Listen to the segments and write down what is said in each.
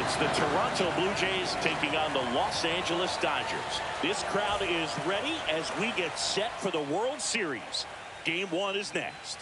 It's the Toronto Blue Jays taking on the Los Angeles Dodgers. This crowd is ready as we get set for the World Series. Game 1 is next.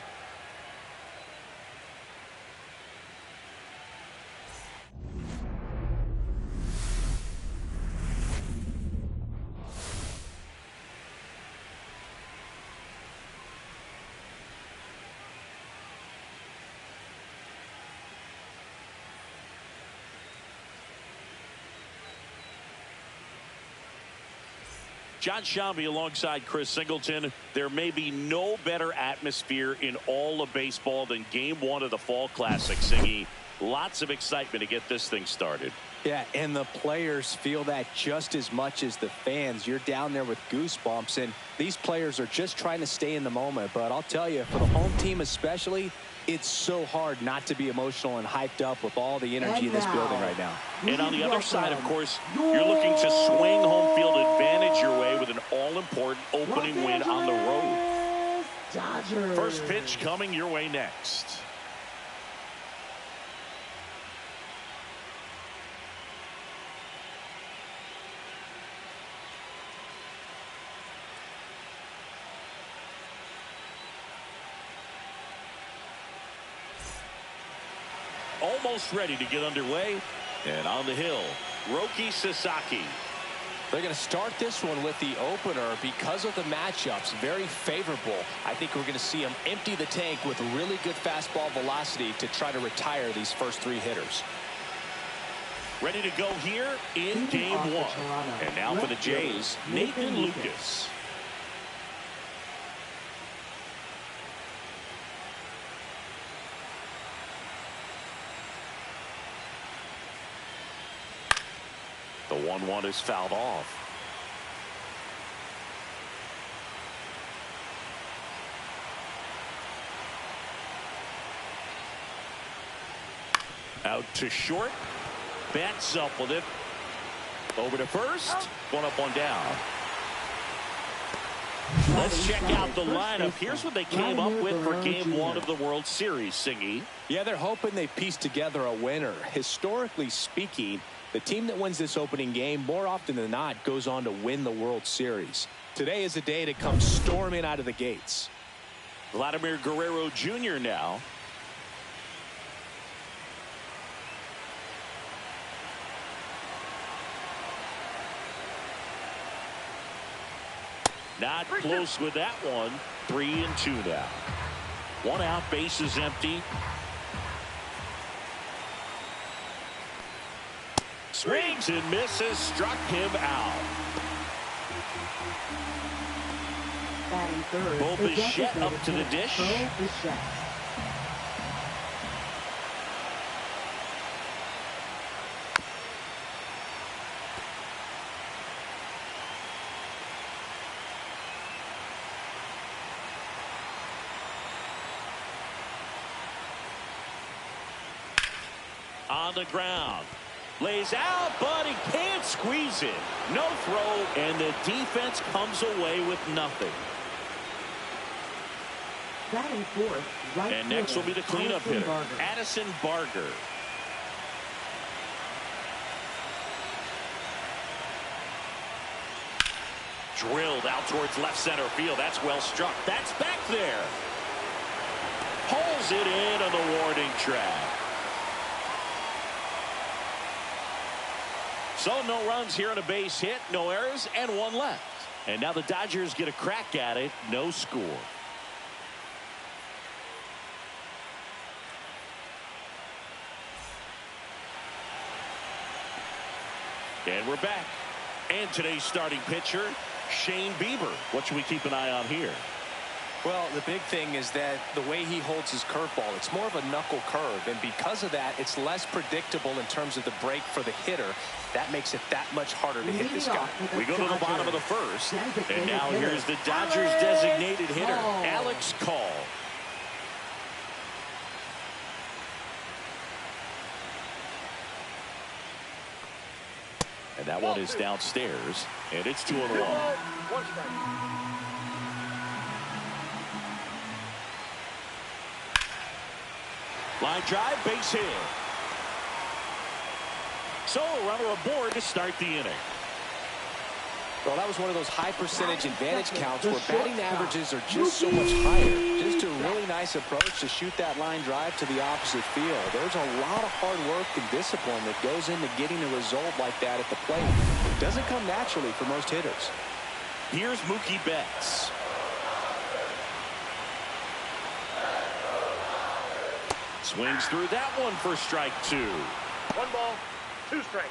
John Shambi alongside Chris Singleton. There may be no better atmosphere in all of baseball than Game 1 of the Fall Classic, Siggy. Lots of excitement to get this thing started. Yeah, and the players feel that just as much as the fans. You're down there with goosebumps, and these players are just trying to stay in the moment. But I'll tell you, for the home team especially, it's so hard not to be emotional and hyped up with all the energy in this building right now. And on the other side, of course, you're looking to swing home field advantage your way with an all-important opening win on the road. Dodgers. First pitch coming your way next. Almost ready to get underway. And on the hill, Roki Sasaki. They're going to start this one with the opener because of the matchups. Very favorable. I think we're going to see him empty the tank with really good fastball velocity to try to retire these first 3 hitters. Ready to go here in Game 1. And now for the Jays, Nathan Lucas. The 1-1 is fouled off. Out to short. Bats up with it. Over to first. 1 up, 1 down. Let's check out the lineup. Here's what they came up with for Game 1 of the World Series, Singy. Yeah, they're hoping they piece together a winner. Historically speaking, the team that wins this opening game more often than not goes on to win the World Series. Today is a day to come storming out of the gates. Vladimir Guerrero Jr. now. Not close with that one. 3-2 now. 1 out, bases empty. Swings and misses, struck him out. Bo Bichette up to the dish. On the ground. Lays out, but he can't squeeze it. No throw, and the defense comes away with nothing. Batting fourth, right and next will be the cleanup hitter, Barger. Addison Barger. Drilled out towards left center field. That's well struck. That's back there. Pulls it in on the warning track. So no runs here on a base hit, no errors, and 1 left. And now the Dodgers get a crack at it. No score. And we're back. And today's starting pitcher, Shane Bieber. What should we keep an eye on here? Well, the big thing is that the way he holds his curveball, it's more of a knuckle curve. And because of that, it's less predictable in terms of the break for the hitter. That makes it that much harder to hit this guy. We go to the bottom of the first. And now here's the Dodgers designated hitter, Alex Call. And that one is downstairs. And it's 2-1. Line drive, base hit. So a runner aboard to start the inning. Well, that was one of those high percentage advantage counts where batting averages are just so much higher. Just a really nice approach to shoot that line drive to the opposite field. There's a lot of hard work and discipline that goes into getting a result like that at the plate. It doesn't come naturally for most hitters. Here's Mookie Betts. Swings through that one for strike 2. 1 ball, 2 strikes.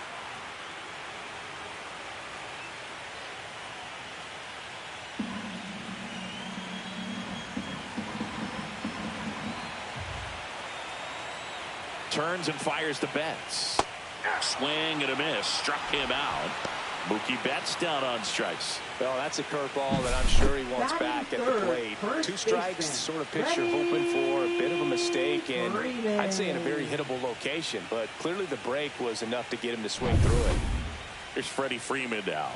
Turns and fires to Betts. Swing and a miss. Struck him out. Mookie Betts down on strikes. Well, that's a curveball that I'm sure he wants back at the plate. 2 strikes, sort of pitch you're hoping for. A bit of a mistake, and I'd say in a very hittable location. But clearly the break was enough to get him to swing through it. Here's Freddie Freeman now.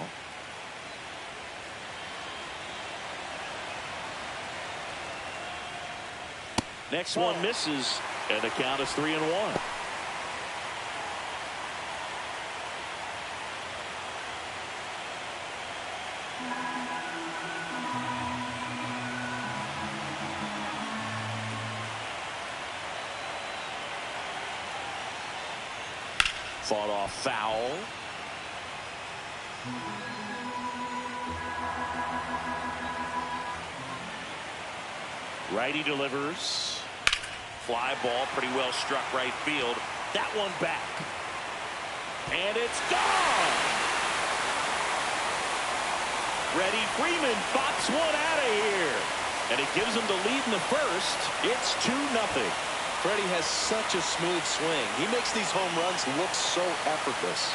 Next one misses, and the count is 3-1. Fought off foul. Righty delivers. Fly ball, pretty well struck right field. That one back. And it's gone. Freddie Freeman bops one out of here. And it gives him the lead in the first. It's 2-0. Freddie has such a smooth swing. He makes these home runs look so effortless.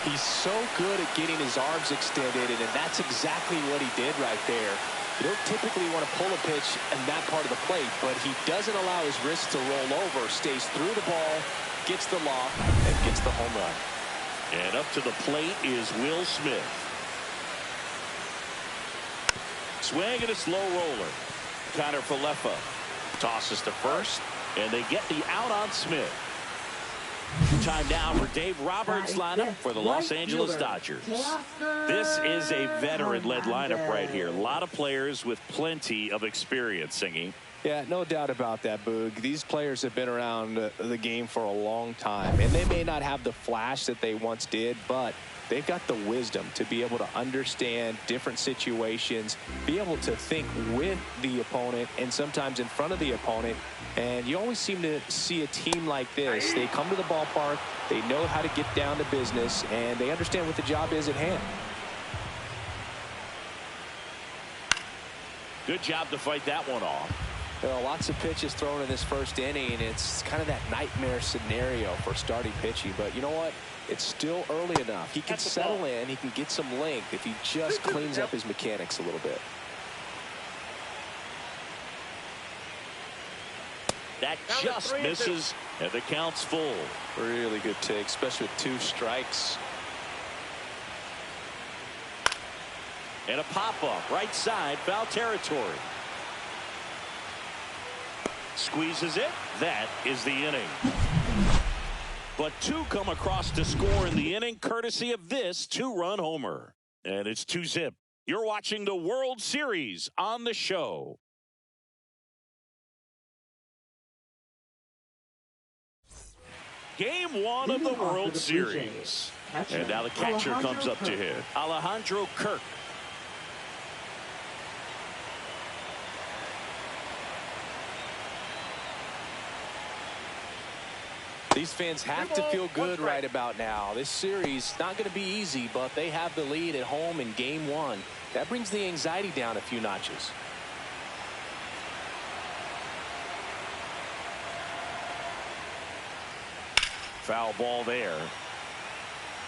He's so good at getting his arms extended, and that's exactly what he did right there. You don't typically want to pull a pitch in that part of the plate, but he doesn't allow his wrist to roll over, stays through the ball, gets the lock, and gets the home run. And up to the plate is Will Smith. Swing and a slow roller. Connor Falefa tosses to first, and they get the out on Smith. Time now for Dave Roberts' lineup for the Los Angeles Dodgers. This is a veteran-led lineup right here. A lot of players with plenty of experience, Singy. Yeah, no doubt about that, Boog. These players have been around the game for a long time, and they may not have the flash that they once did, but they've got the wisdom to be able to understand different situations, be able to think with the opponent and sometimes in front of the opponent. And you always seem to see a team like this. They come to the ballpark, they know how to get down to business, and they understand what the job is at hand. Good job to fight that one off. Well, lots of pitches thrown in this first inning. It's kind of that nightmare scenario for starting pitching. But you know what? It's still early enough. He can settle in. He can get some length if he just cleans up his mechanics a little bit. That just misses, and the count's full. Really good take, especially with 2 strikes. And a pop-up, right side, foul territory. Squeezes it. That is the inning. But 2 come across to score in the inning, courtesy of this 2-run homer. And it's 2-zip. You're watching the World Series on the show. Game 1 of the World Series. And now the catcher comes up to hit. Alejandro Kirk. These fans have to feel good right about now. This series not going to be easy, but they have the lead at home in game 1. That brings the anxiety down a few notches. Foul ball there.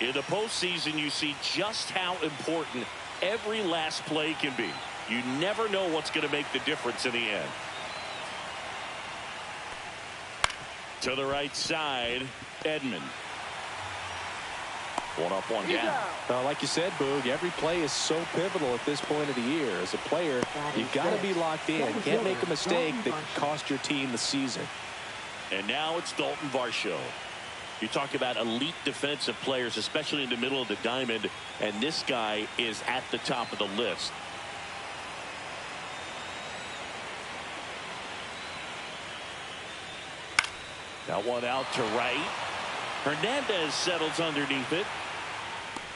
In the postseason, you see just how important every last play can be. You never know what's going to make the difference in the end. To the right side, Edman. One up, one down. Like you said, Boog, every play is so pivotal at this point of the year. As a player, you've got to be locked in. Can't make a mistake that could cost your team the season. And now it's Dalton Varsho. You talk about elite defensive players, especially in the middle of the diamond, and this guy is at the top of the list. Now one out to right. Hernandez settles underneath it.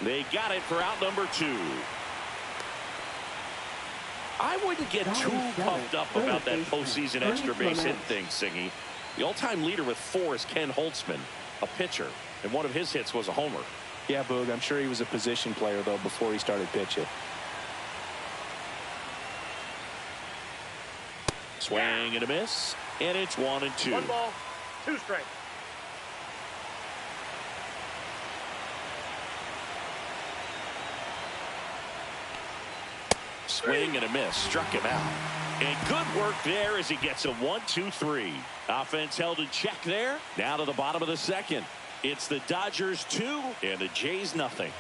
They got it for out number 2. I wouldn't get too pumped up about that postseason extra base hit thing, Singy. The all-time leader with 4 is Ken Holtzman, a pitcher, and one of his hits was a homer. Yeah, Boog, I'm sure he was a position player, though, before he started pitching. Swing and a miss, and it's 1-2. 1 ball, 2 strikes. Swing and a miss, struck him out. And good work there as he gets a 1-2-3. Offense held in check there. Now to the bottom of the second. It's the Dodgers 2 and the Jays nothing.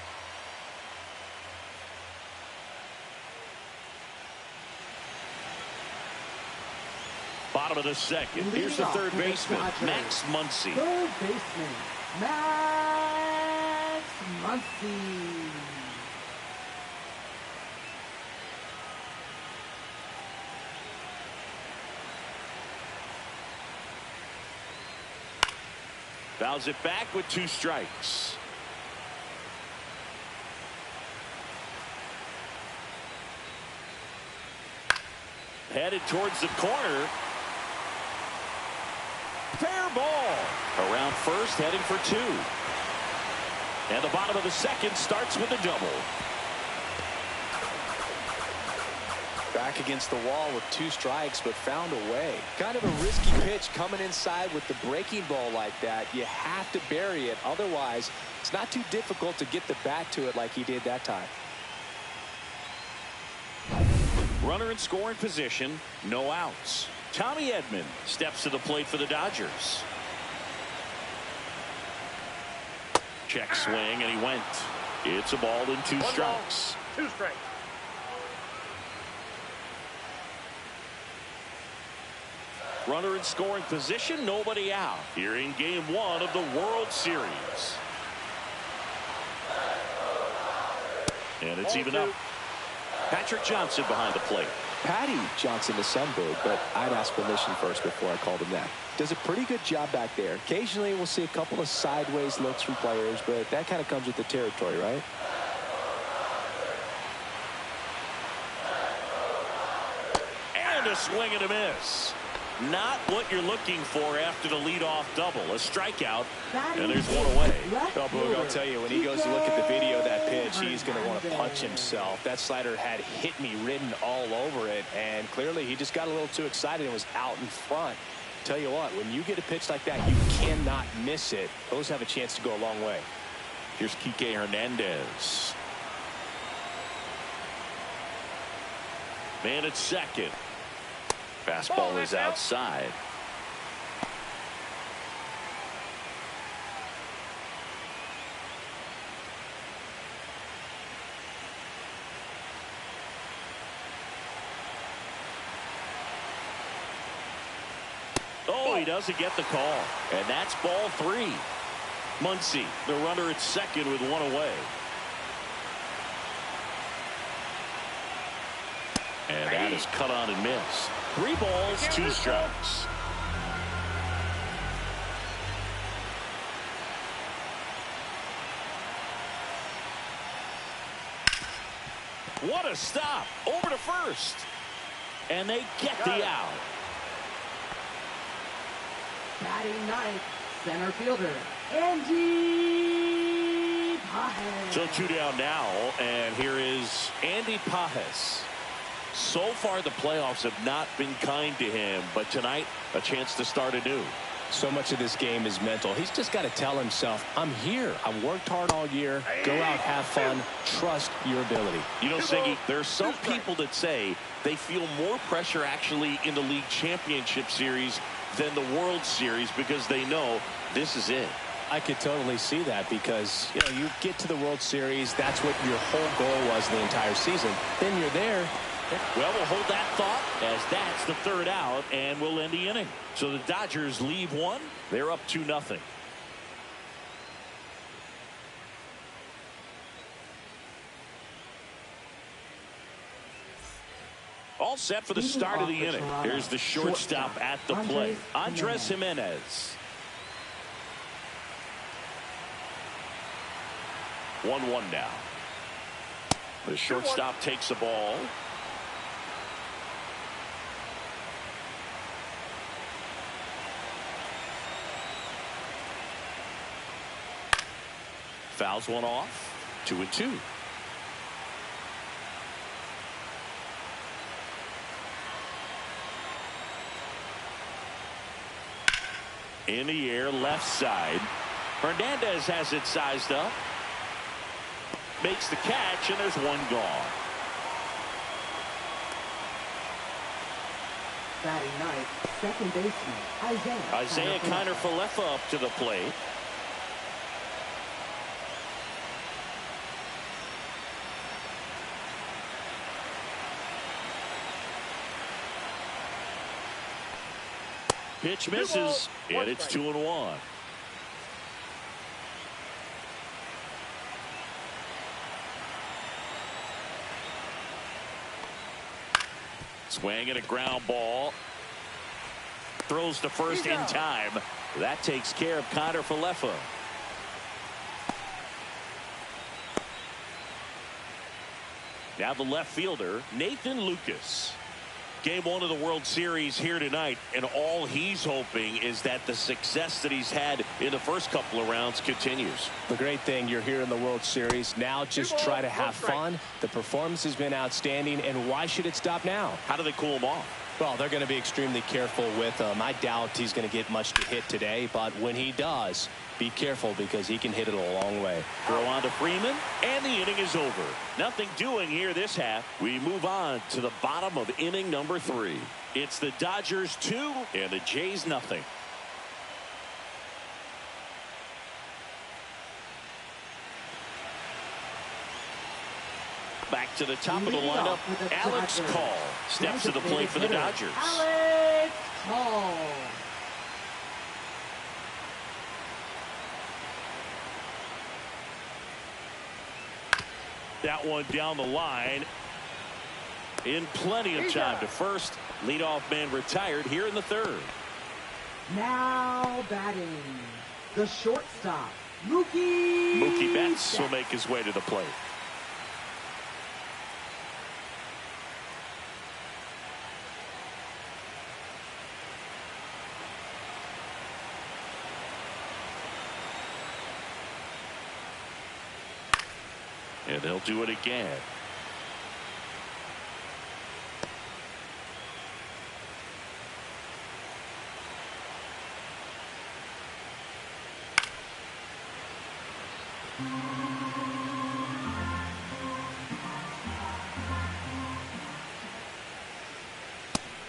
Bottom of the second. Here's the third baseman, Max Muncy. Third baseman, Max Muncy. Fouls it back with 2 strikes. Headed towards the corner. Fair ball. Around first, heading for 2. And the bottom of the second starts with a double. Back against the wall with 2 strikes, but found a way. Kind of a risky pitch coming inside with the breaking ball like that. You have to bury it. Otherwise, it's not too difficult to get the bat to it like he did that time. Runner in scoring position, no outs. Tommy Edman steps to the plate for the Dodgers. Check swing, and he went. It's a ball and 2 strikes. 2 strikes. Runner in scoring position, nobody out. Here in game 1 of the World Series. And it's even up. Patrick Johnson behind the plate. Patty Johnson to some, Boog, but I'd ask permission first before I called him that. Does a pretty good job back there. Occasionally we'll see a couple of sideways looks from players, but that kind of comes with the territory, right? And a swing and a miss. Not what you're looking for after the leadoff double. A strikeout, and there's 1 away. Oh, Boog, I'll tell you, when he goes to look at the video of that pitch, he's going to want to punch himself. That slider had hit me written all over it, and clearly he just got a little too excited and was out in front. Tell you what, when you get a pitch like that, you cannot miss it. Those have a chance to go a long way. Here's Kike Hernandez. Man at second. Fastball is outside. Oh, he doesn't get the call. And that's ball 3. Muncy, the runner at second with 1 away. And that is cut on and missed. 3 balls, 2 strikes. What a stop. Over to first. And they get the out. Batting ninth, center fielder, Andy Pajes. So 2 down now, and here is Andy Pajes. So far, the playoffs have not been kind to him, but tonight, a chance to start anew. So much of this game is mental. He's just got to tell himself, I'm here. I've worked hard all year. Go out, have fun, trust your ability. You know, Siggy, there are some people that say they feel more pressure actually in the league championship series than the World Series because they know this is it. I could totally see that because, you know, you get to the World Series. That's what your whole goal was the entire season. Then you're there. Well, we'll hold that thought as that's the third out, and we'll end the inning. So the Dodgers leave one. They're up 2-0. All set for the start of the inning. Here's the shortstop at the plate, Andres Jimenez. 1-1 now. The shortstop takes the ball. Fouls one off. 2-2. In the air, left side. Hernandez has it sized up. Makes the catch, and there's one gone. Batting ninth, second baseman, Isaiah Kiner-Falefa up to the plate. Pitch misses, and it's 2-1. Swing and a ground ball. Throws to first in time. That takes care of Kiner-Falefa. Now the left fielder, Nathan Lucas. Game one of the World Series here tonight, and all he's hoping is that the success that he's had in the first couple of rounds continues. The great thing, you're here in the World Series. Now just try to have fun. The performance has been outstanding, and why should it stop now? How do they cool him off? Well, they're going to be extremely careful with him. I doubt he's going to get much to hit today, but when he does, be careful because he can hit it a long way. Throw on to Freeman, and the inning is over. Nothing doing here this half. We move on to the bottom of inning number 3. It's the Dodgers 2 and the Jays nothing. Back to the top of the lineup, Alex Call steps to the plate for the Dodgers. Alex Call. That one down the line in plenty of time to first. Leadoff man retired here in the third. Now batting, the shortstop, Mookie Betts will make his way to the plate. And they'll do it again.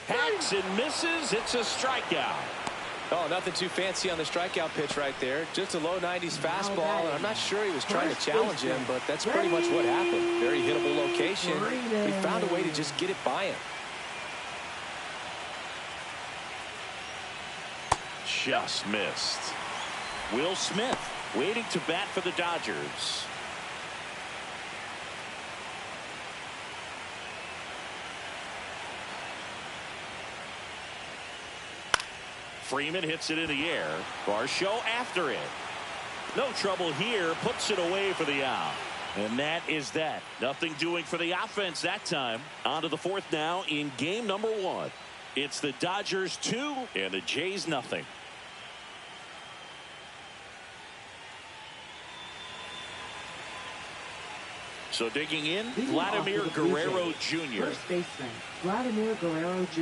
Hacks and misses. It's a strikeout. Oh, nothing too fancy on the strikeout pitch right there. Just a low 90s fastball, and I'm not sure he was trying to challenge him, but that's pretty much what happened. Very hittable location. He found a way to just get it by him. Just missed. Will Smith waiting to bat for the Dodgers. Freeman hits it in the air. Varsho after it. No trouble here. Puts it away for the out. And that is that. Nothing doing for the offense that time. On to the fourth now in game number 1. It's the Dodgers 2 and the Jays nothing. So digging in, Vladimir Guerrero Jr. First baseman, Vladimir Guerrero Jr.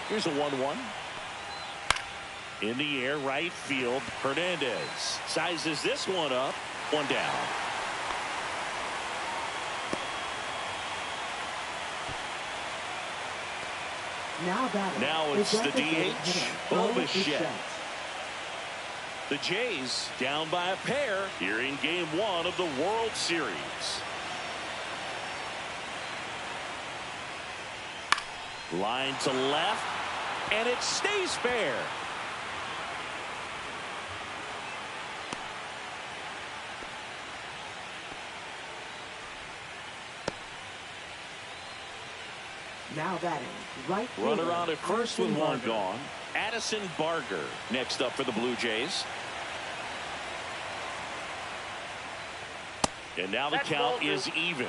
Here's a 1-1. In the air, right field. Hernandez sizes this one up. One down. Now it's the DH. Bo Bichette. The Jays down by a pair here in Game 1 of the World Series. Line to left, and it stays fair. Now batting, right field. Runner on at first with one gone. Addison Barger next up for the Blue Jays. And now the count is even.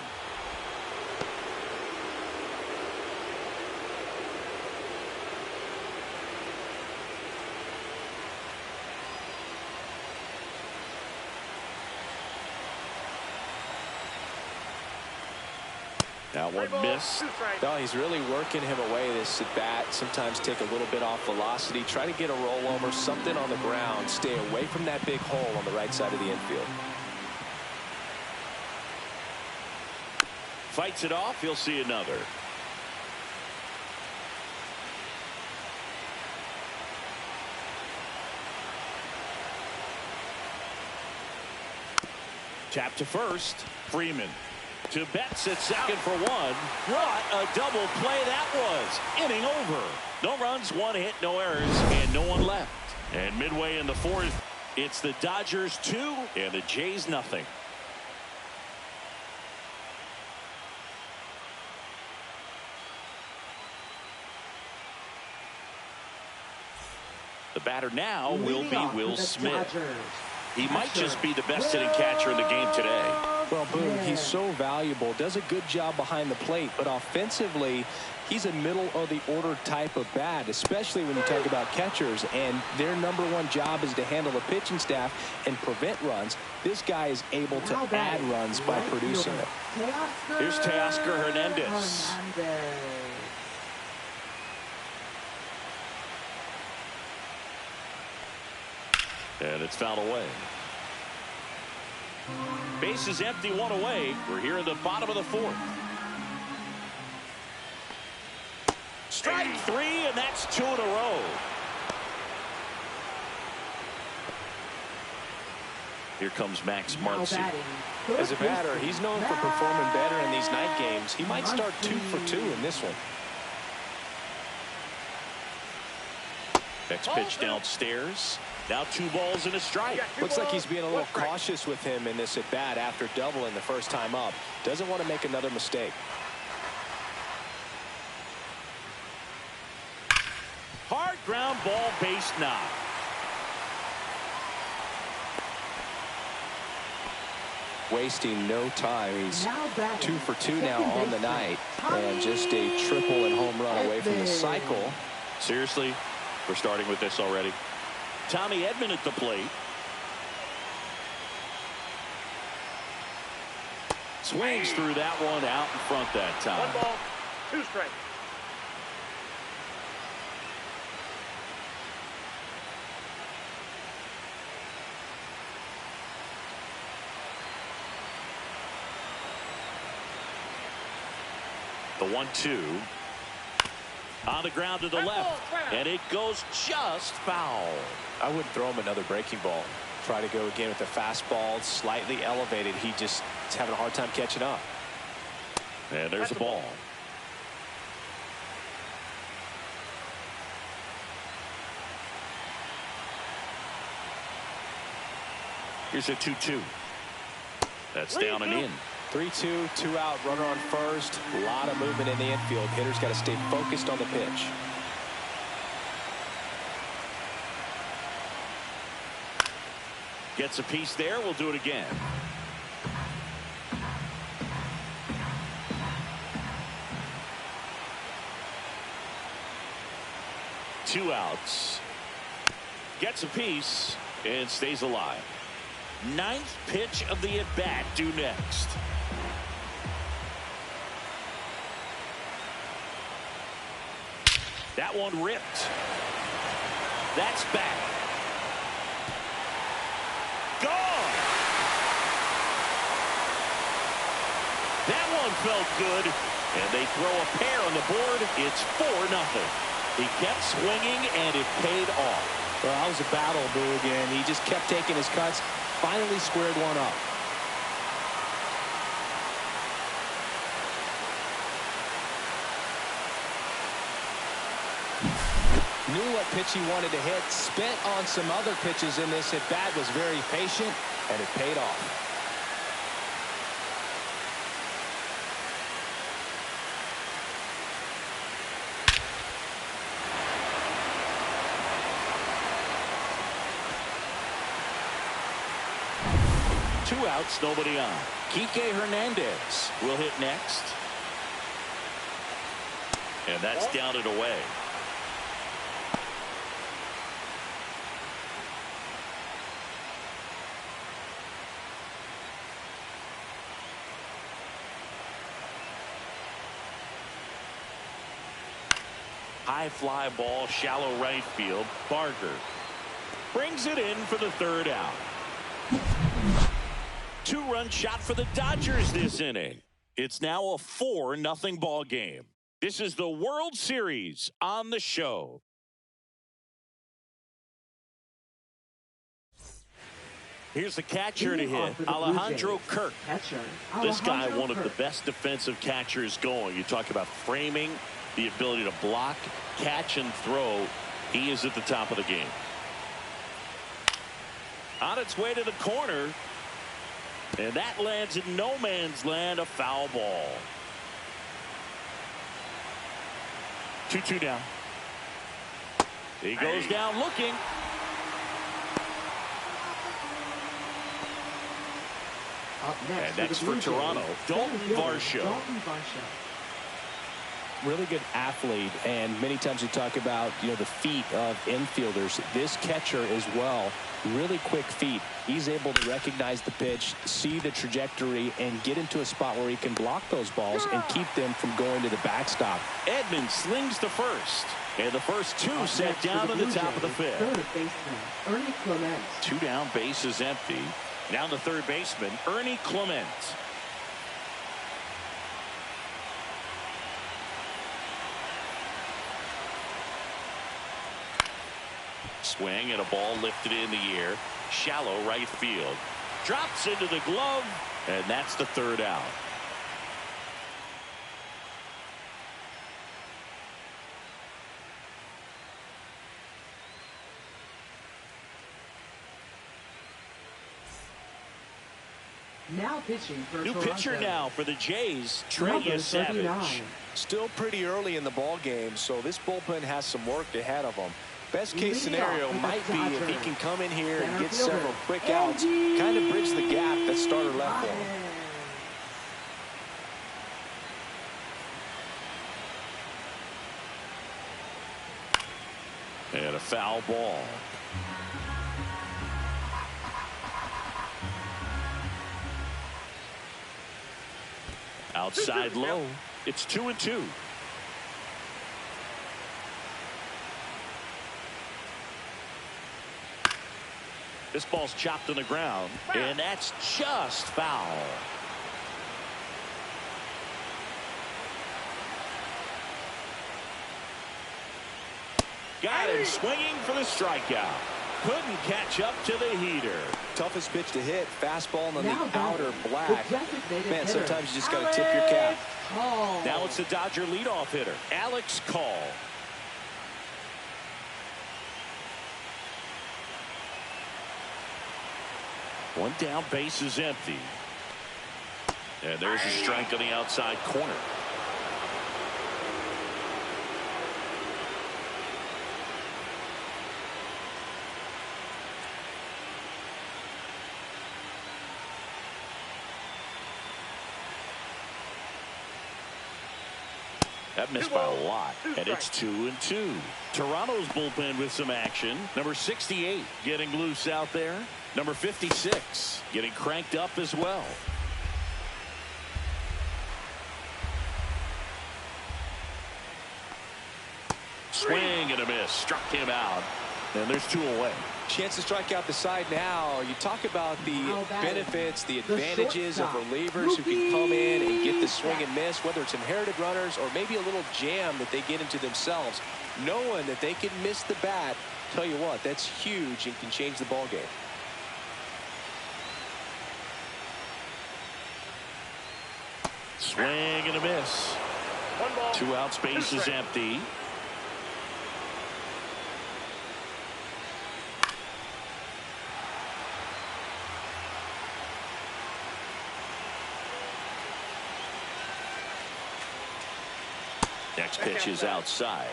That one missed. No, he's really working him away this at bat. Sometimes take a little bit off velocity. Try to get a rollover, something on the ground. Stay away from that big hole on the right side of the infield. Fights it off. He'll see another. Tap to first. Freeman. To Betts at second for one. What a double play that was. Inning over. No runs, one hit, no errors, and no one left. And midway in the fourth, it's the Dodgers 2 and the Jays nothing. The batter now will be Will Smith. He might just be the best hitting catcher in the game today. Well, Boone, he's so valuable, does a good job behind the plate, but offensively, he's a middle of the order type of bat, especially when you talk about catchers, and their #1 job is to handle the pitching staff and prevent runs. This guy is able to add runs by producing them. Here's Teoscar Hernandez. And it's fouled away. Base is empty, one away. We're here in the bottom of the fourth. Strike 3, and that's 2 in a row. Here comes Max Muncy. As a batter, he's known for performing better in these night games. He might start 2 for 2 in this one. Next pitch downstairs. Now 2 balls and a strike. Looks like he's being a little cautious with him in this at bat after doubling the first time up. Doesn't want to make another mistake. Hard ground ball, base knock. Wasting no time. He's 2 for 2 now on the night, and just a triple and home run away from the cycle. Seriously, we're starting with this already. Tommy Edman at the plate. Swings through that one out in front that time. 1 ball, 2 strikes. The 1-2. On the ground to the left, and it goes just foul. I wouldn't throw him another breaking ball. Try to go again with the fastball, slightly elevated. He just is having a hard time catching up. And there's the ball. Here's a 2-2. That's down and in. 3-2, 2 out, runner on first. A lot of movement in the infield. Hitter's got to stay focused on the pitch. Gets a piece there. We'll do it again. Two outs. Gets a piece and stays alive. 9th pitch of the at-bat due next. That one ripped. That's back. Gone. That one felt good. And they throw a pair on the board. It's 4-0. He kept swinging, and it paid off. Well, that was a battle, Boog, and he just kept taking his cuts. Finally squared one up. Knew what pitch he wanted to hit. Spent on some other pitches in this at-bat. Was very patient, and it paid off. Two outs, nobody on. Kike Hernandez will hit next. And that's down and away. High fly ball, shallow right field. Barker brings it in for the third out. Two-run shot for the Dodgers this inning. It's now a 4-0 ball game. This is the World Series on the show. Here's the catcher to hit, Alejandro Kirk. This guy, one of the best defensive catchers going. You talk about framing, the ability to block, catch, and throw. He is at the top of the game. On its way to the corner. And that lands in no man's land, a foul ball. 2-2 down. He goes down looking. Up next, and next for Toronto, Dalton Varsho. Really good athlete, and many times you talk about, the feet of infielders. This catcher as well, really quick feet. He's able to recognize the pitch, see the trajectory, and get into a spot where he can block those balls and keep them from going to the backstop. Edmonds slings to first, and the first two set down to the top of the fifth. Third baseman, Ernie Clement. Two down, base is empty. Now the third baseman, Ernie Clement. Swing and a ball lifted in the air. Shallow right field. Drops into the glove, and that's the third out. Now pitching for New Toronto. pitcher now for the Jays, Trey Savage. Still pretty early in the ball game, so this bullpen has some work ahead of them. Best case scenario might be if he can come in here and get several quick outs, kind of bridge the gap that starter left for him. And a foul ball. Outside low. It's 2-2. This ball's chopped on the ground, and that's just foul. Got him swinging for the strikeout. Couldn't catch up to the heater. Toughest pitch to hit, fastball on the outer black. Man, sometimes you just got to tip Alex your cap. Call. Now it's the Dodger leadoff hitter, Alex Call. One down, base is empty. And there's a strike on the outside corner. That missed by a lot, and it's 2-2. Toronto's bullpen with some action. Number 68 getting loose out there. Number 56 getting cranked up as well. Swing and a miss. Struck him out. And there's 2 away. Chance to strike out the side now. You talk about the benefits, the advantages of relievers who can come in and get the swing and miss, whether it's inherited runners or maybe a little jam that they get into themselves. Knowing that they can miss the bat, tell you what, that's huge and can change the ball game. Swing and a miss. 1 ball. 2 out, space is empty. Next pitch is outside.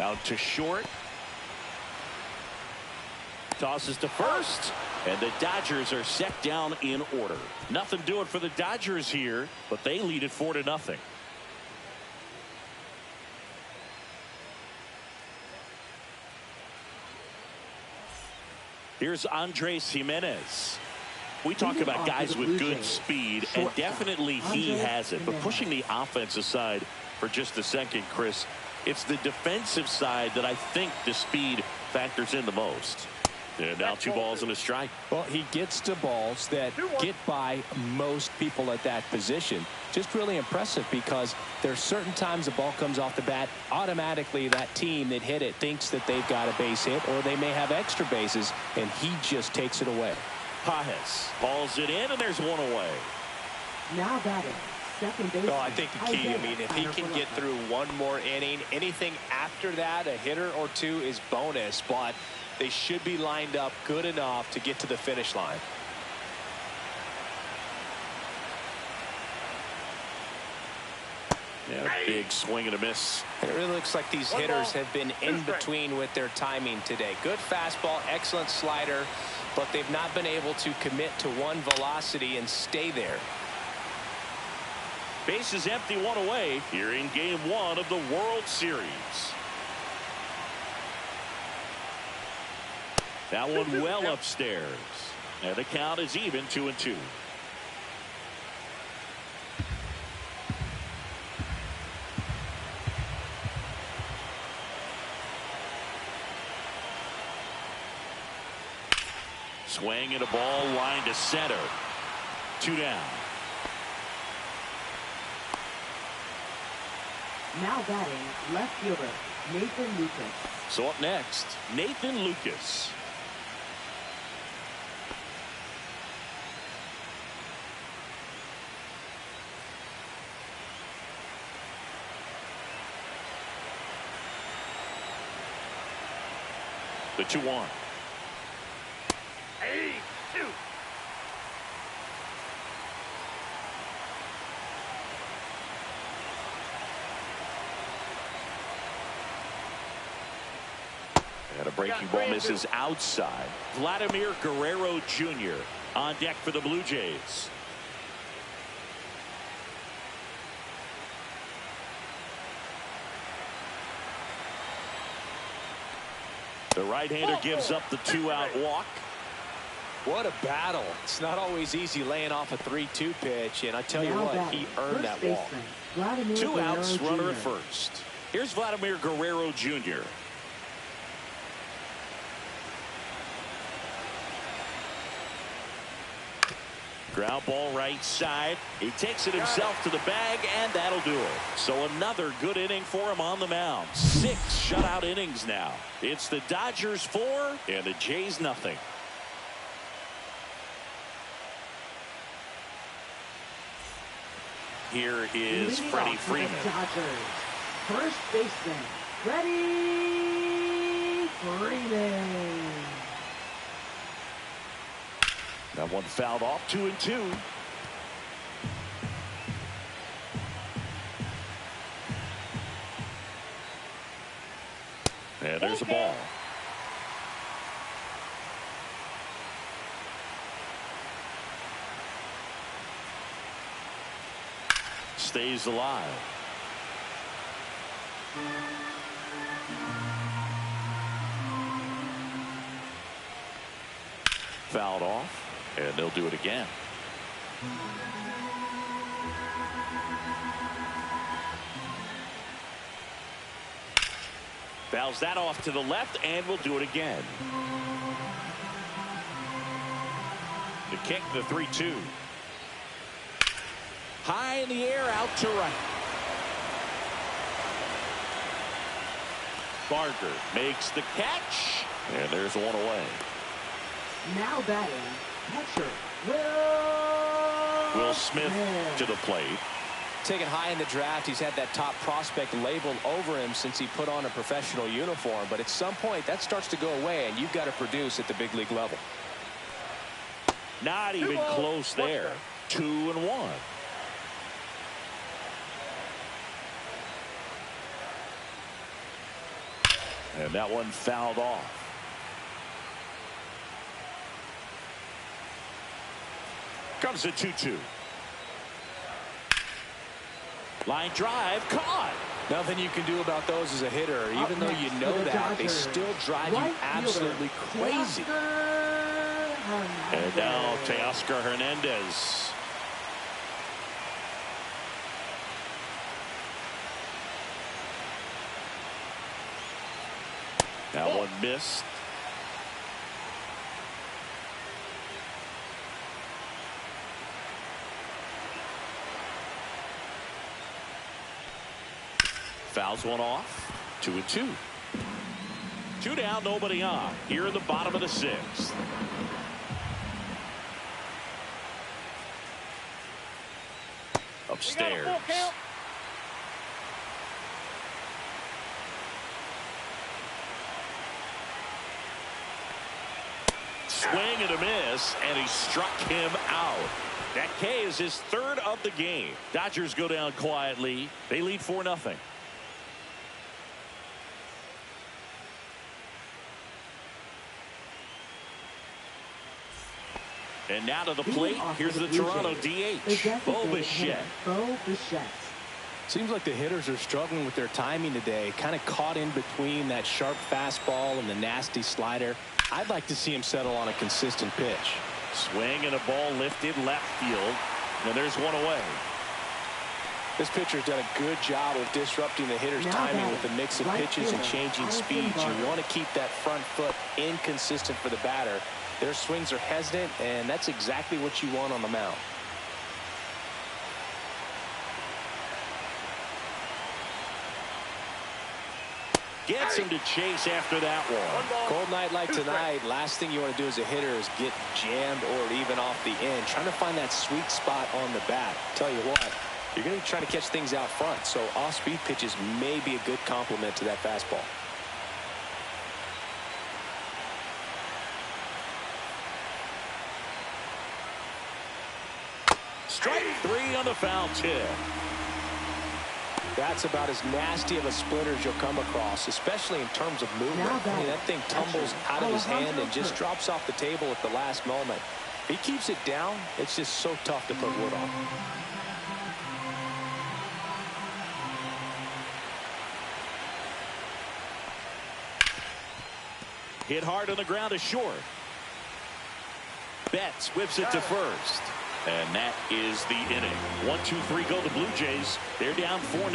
Out to short. Tosses to first. And the Dodgers are set down in order. Nothing doing for the Dodgers here, but they lead it 4-0. Here's Andres Jimenez. We talk about guys with good speed, and definitely he has it. But pushing the offense aside for just a second, Chris, it's the defensive side that I think the speed factors in the most. And now 2 balls and a strike. Well, he gets to balls that get by most people at that position. Just really impressive because there's certain times the ball comes off the bat, automatically that team that hit it thinks that they've got a base hit or they may have extra bases, and he just takes it away. Pages hauls it in, and there's 1 away. Now batting, second base. Well, I think the key, I mean, if he can get through 1 more inning, anything after that, a hitter or 2 is bonus, but they should be lined up good enough to get to the finish line. Yeah, big swing and a miss. It really looks like these hitters have been in between with their timing today. Good fastball, excellent slider, but they've not been able to commit to 1 velocity and stay there. Base is empty, 1 away here in Game 1 of the World Series. That one well upstairs. And the count is even, 2-2. Swing and a ball line to center. 2 down. Now batting, left fielder, Nathan Lucas. So up next, Nathan Lucas. The 2-1. 82. And a breaking ball misses outside. Vladimir Guerrero Jr. on deck for the Blue Jays. The right-hander gives up the 2-out walk. What a battle. It's not always easy laying off a 3-2 pitch, and I tell you Now what, batting, he earned that first walk. baseman, Vladimir 2 outs, Guerrero runner Jr. at first. Here's Vladimir Guerrero Jr. Ground ball right side. He takes it himself to the bag, and that'll do it. So another good inning for him on the mound. 6 shutout innings now. It's the Dodgers 4 and the Jays nothing. Here is Leading Freddie off for the Freeman. Dodgers, first baseman, Freddie Freeman. That one fouled off, 2-2. And there's a ball. Stays alive. Fouled off, and they'll do it again. Fouls that off to the left, and will do it again. The kick, the 3-2. High in the air, out to right. Barker makes the catch, and there's one away. Now batting, catcher Will Smith to the plate. Taken high in the draft, he's had that top prospect labeled over him since he put on a professional uniform. But at some point, that starts to go away, and you've got to produce at the big league level. Not even close there. 2-1. And that one fouled off. Comes a 2-2. Line drive, caught. Nothing you can do about those as a hitter. Even though you know that, they still drive you absolutely crazy. And now Teoscar Hernandez. That one missed. Fouls one off. 2-2. 2 down, nobody on. Here in the bottom of the 6th. Upstairs. Swing and a miss, and he struck him out. That K is his 3rd of the game. Dodgers go down quietly. They lead 4-0. And now to the plate. Here's the Toronto DH, Bo Bichette. Seems like the hitters are struggling with their timing today. Kind of caught in between that sharp fastball and the nasty slider. I'd like to see him settle on a consistent pitch. Swing and a ball lifted left field. And there's one away. This pitcher's done a good job of disrupting the hitter's timing with a mix of pitches and changing speeds. You want to keep that front foot inconsistent for the batter. Their swings are hesitant, and that's exactly what you want on the mound. Gets him to chase after that one. Cold night like tonight, last thing you want to do as a hitter is get jammed or even off the end. Trying to find that sweet spot on the bat. Tell you what, you're going to be trying to catch things out front, so off-speed pitches may be a good complement to that fastball. Strike 3 on the foul tip. That's about as nasty of a splinter as you'll come across, especially in terms of movement. I mean, that thing tumbles out of his hand and just drops off the table at the last moment. If he keeps it down, it's just so tough to put wood on. Hit hard on the ground is short. Betts whips it to first. And that is the inning. 1-2-3 go the Blue Jays. They're down 4-0.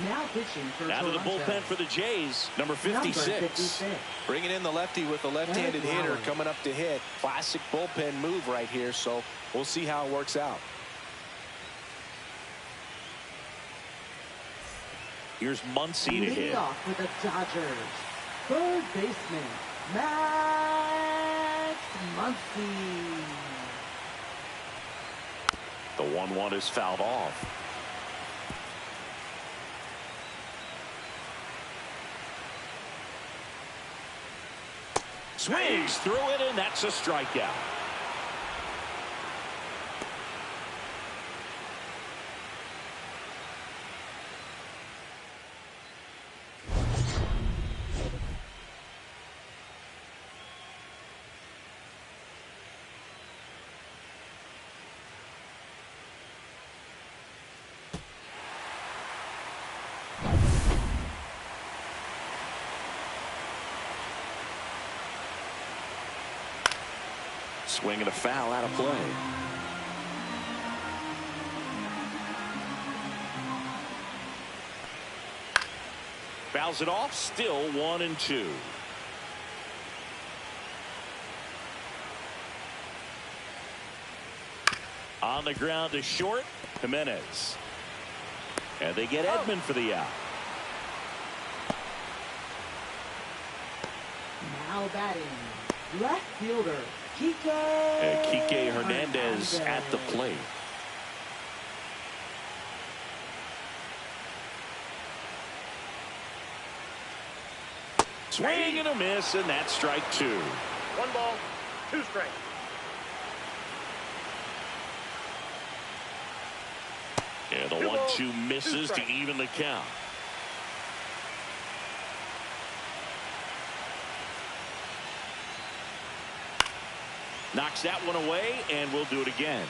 Now pitching for Now to the bullpen for the Jays, number 56. Bringing in the lefty with the left-handed hitter coming up to hit. Classic bullpen move right here, so we'll see how it works out. Here's Muncy to hit. Off with the Dodgers. Third baseman, Max Muncy. The 1-1 is fouled off. Swings through it, and that's a strikeout. Swing and a foul out of play. Fouls it off. Still 1-2. On the ground to short. Jimenez. And they get Edman for the out. Now batting, left fielder, Kike. And Kike Hernandez at the plate. Swing and a miss, and that's strike 2. 1 ball, 2 strikes. And the 1-2 misses to even the count. Knocks that one away, and we'll do it again.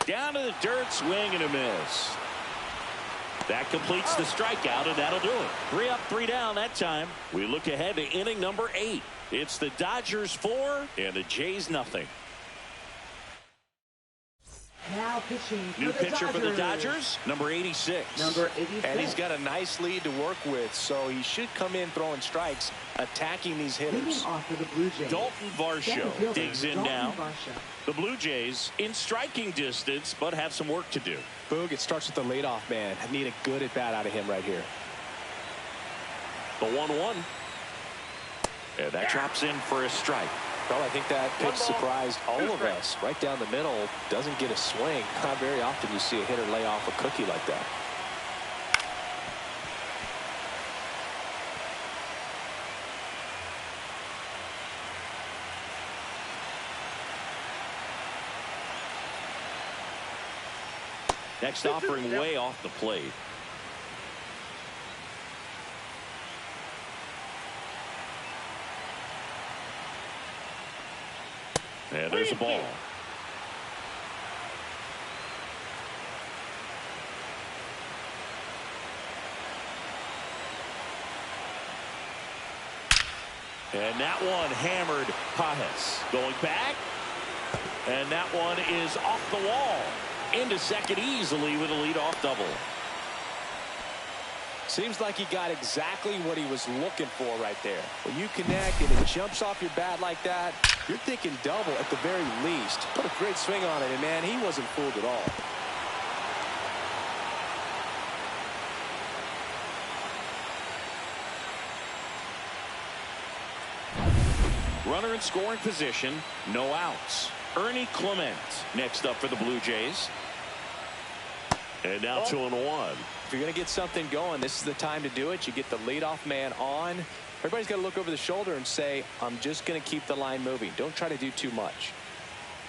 Down to the dirt, swing and a miss. That completes the strikeout, and that'll do it. 3 up, 3 down that time. We look ahead to inning number 8. It's the Dodgers 4 and the Jays nothing. Now pitching for New the pitcher for the Dodgers. Dodgers, number 86. Number 86. And he's got a nice lead to work with, so he should come in throwing strikes, attacking these Leading hitters. off for the Blue Jays. Dalton Center Varsho fielder, digs in Dalton now. Varsho. The Blue Jays in striking distance, but have some work to do. Boog, it starts with the leadoff man. I need a good at-bat out of him right here. The 1-1. And that drops in for a strike. Well, I think that pitch surprised all of us. Right down the middle, doesn't get a swing. Not very often you see a hitter lay off a cookie like that. Next offering way off the plate. And there's a ball. And that one hammered Pajes. Going back. And that one is off the wall. Into second easily with a leadoff double. Seems like he got exactly what he was looking for right there. When you connect and it jumps off your bat like that, you're thinking double at the very least. Put a great swing on it, and man, he wasn't fooled at all. Runner in scoring position, no outs. Ernie Clement next up for the Blue Jays. And now 2-1. If you're going to get something going, this is the time to do it. You get the leadoff man on. Everybody's got to look over the shoulder and say, I'm just going to keep the line moving. Don't try to do too much.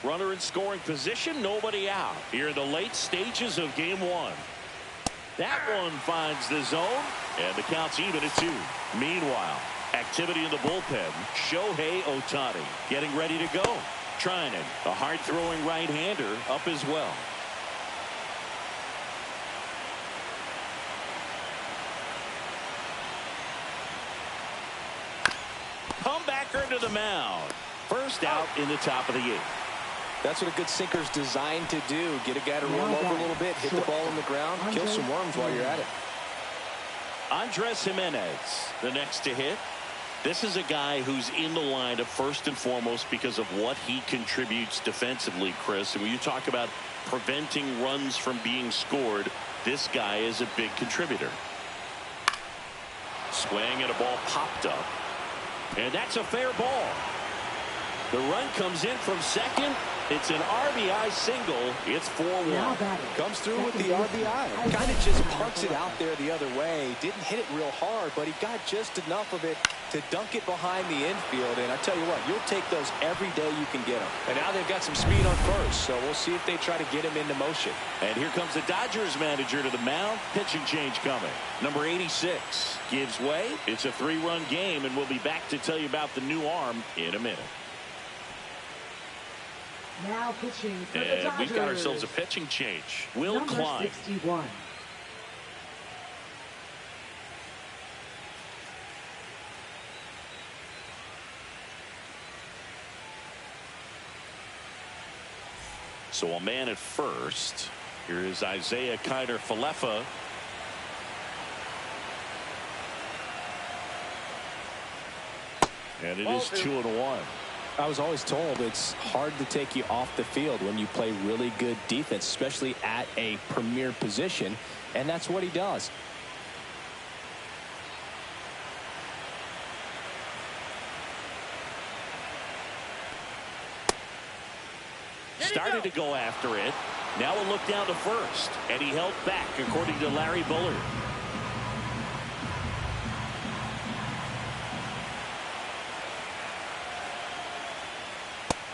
Runner in scoring position, nobody out. Here in the late stages of game 1. That one finds the zone, and the count's even at 2. Meanwhile, activity in the bullpen. Shohei Ohtani getting ready to go. Treinen, a hard-throwing right-hander, up as well. Comebacker to the mound. First out in the top of the 8th. That's what a good sinker's designed to do. Get a guy to roll over a little bit, hit the ball on the ground, kill some worms while you're at it. Andres Jimenez, the next to hit. This is a guy who's in the lineup first and foremost because of what he contributes defensively, Chris. And when you talk about preventing runs from being scored, this guy is a big contributor. Swing and a ball popped up. And that's a fair ball. The run comes in from second. It's an RBI single. It's 4-1. Comes through with the RBI. Kind of just parks it out there the other way. Didn't hit it real hard, but he got just enough of it to dunk it behind the infield. And I tell you what, you'll take those every day you can get them. And now they've got some speed on first, so we'll see if they try to get him into motion. And here comes the Dodgers manager to the mound. Pitching change coming. Number 86 gives way. It's a 3-run game, and we'll be back to tell you about the new arm in a minute. Now pitching for the And Dodgers. we've got ourselves a pitching change. Will Number Klein. 61. So a man at first. Here is Isaiah Kiner-Falefa. And it is 2-1. I was always told it's hard to take you off the field when you play really good defense, especially at a premier position, and that's what he does. Started to go after it. Now a look down to first, and he held back, according to Larry Bullard.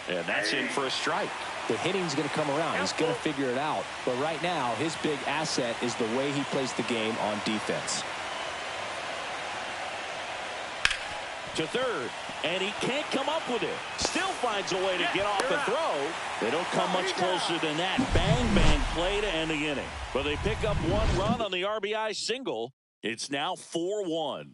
And that's in for a strike. The hitting's going to come around. He's going to figure it out. But right now, his big asset is the way he plays the game on defense. To third, and he can't come up with it. Still finds a way to get off the throw. They don't come much closer than that. Bang, bang play to end the inning. But they pick up one run on the RBI single. It's now 4-1.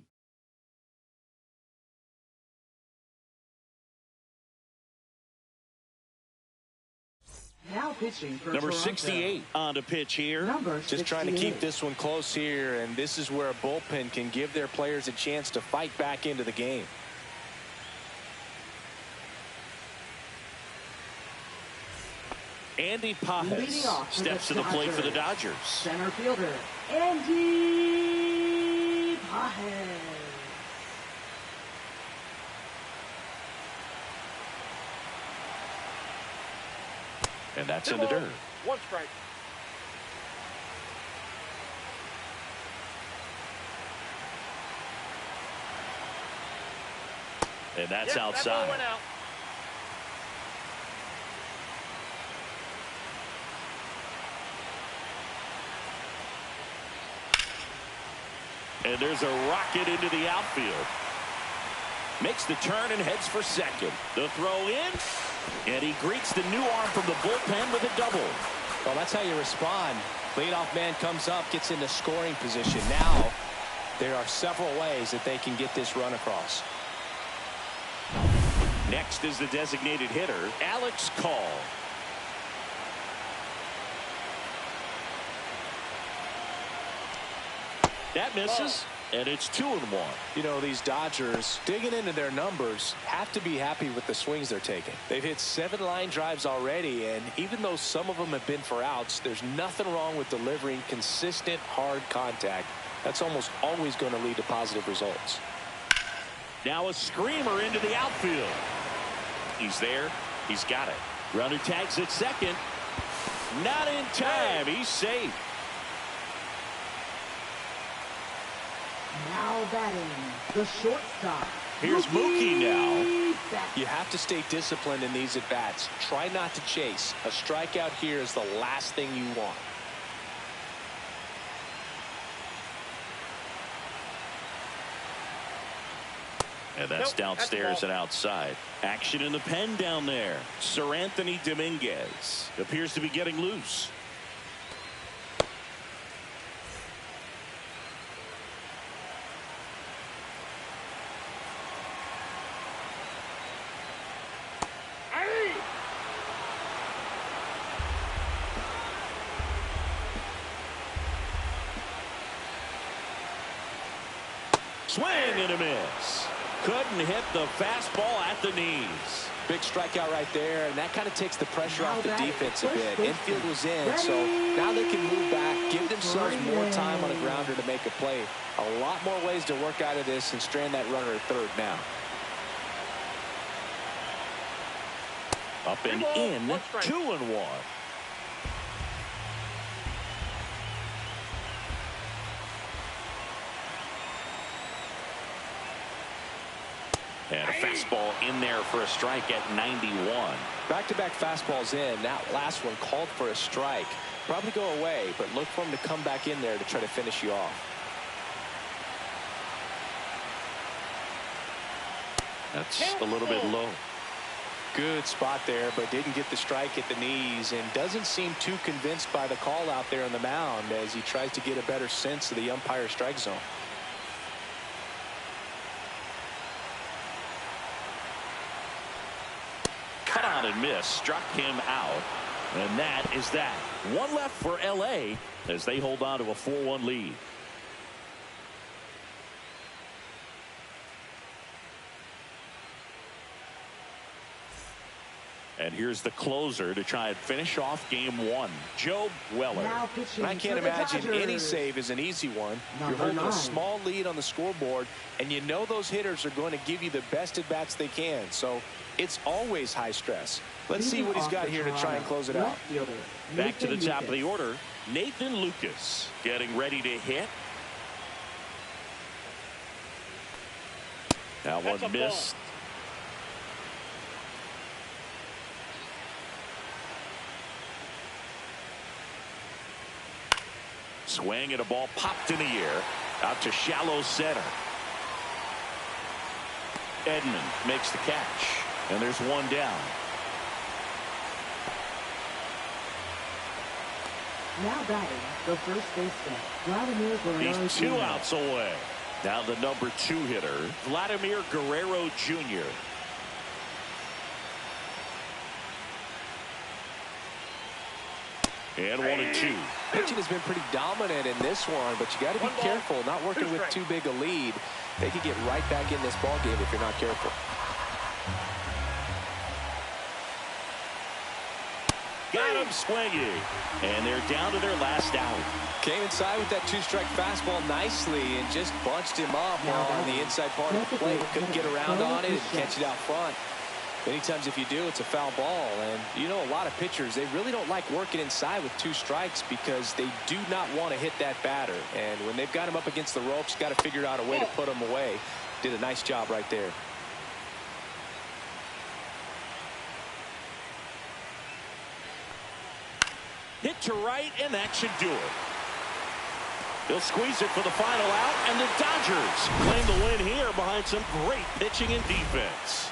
Now pitching for Number Toronto. 68 on to pitch here. Number Just trying to 68. keep this one close here, and this is where a bullpen can give their players a chance to fight back into the game. Andy Leading Pajes off for steps to the the plate for the Dodgers. Dodgers. Center fielder, Andy Pajes. And that's in the dirt. One strike. And that's That ball outside. went out. And there's a rocket into the outfield. Makes the turn and heads for second. The throw in. And he greets the new arm from the bullpen with a double. Well, that's how you respond. Leadoff man comes up, gets into scoring position. Now, there are several ways that they can get this run across. Next is the designated hitter, Alex Call. That misses, and it's 2-1. You know, these Dodgers, digging into their numbers, have to be happy with the swings they're taking. They've hit 7 line drives already, and even though some of them have been for outs, there's nothing wrong with delivering consistent, hard contact. That's almost always going to lead to positive results. Now a screamer into the outfield. He's there. He's got it. Runner tags at second. Not in time. He's safe. Now batting, the shortstop. Here's Mookie now. Betts. You have to stay disciplined in these at-bats. Try not to chase. A strikeout here is the last thing you want. And that's Nope, downstairs that's the and outside. Action in the pen down there. Sir Anthony Dominguez appears to be getting loose. Swing and a miss. Couldn't hit the fastball at the knees. Big strikeout right there, and that kind of takes the pressure Now off the batting, defense a first bit. baseman. Infield was in, so now they can move back, give themselves more time on a Brandon. grounder to make a play. A lot more ways to work out of this and strand that runner at third now. Up and Ball, in, one strike. 2-1. And a fastball in there for a strike at 91. Back-to-back fastballs in. That last one called for a strike. Probably go away, but look for him to come back in there to try to finish you off. That's a little bit low. Good spot there, but didn't get the strike at the knees and doesn't seem too convinced by the call out there on the mound as he tries to get a better sense of the umpire strike zone. Cut on and miss, struck him out, and that is that. One left for LA as they hold on to a 4-1 lead. And here's the closer to try and finish off game one, Joe Weller. I can't imagine any save is an easy one. You're holding a small lead on the scoreboard, and you know those hitters are going to give you the best at bats they can. So it's always high stress. Let's see what he's got here to try and close it out. Back to the top of the order, Nathan Lucas getting ready to hit. That one missed. Swing and a ball popped in the air out to shallow center. Edman makes the catch, and there's one down. Now batting, the first baseman, Vladimir Guerrero. He's 2 outs away. Now the number 2 hitter, Vladimir Guerrero Jr. And 1-2. Pitching has been pretty dominant in this one, but you got to be careful, not working with too big a lead. They could get right back in this ball game if you're not careful. Got him swinging, and they're down to their last out. Came inside with that 2-strike fastball nicely and just bunched him up on the inside part of the plate. Couldn't get around on it and catch it out front. Many times if you do, it's a foul ball. And you know, a lot of pitchers, they really don't like working inside with 2 strikes because they do not want to hit that batter. And when they've got him up against the ropes, got to figure out a way to put him away. Did a nice job right there. Hit to right, and that should do it. They'll squeeze it for the final out, and the Dodgers claim the win here behind some great pitching and defense.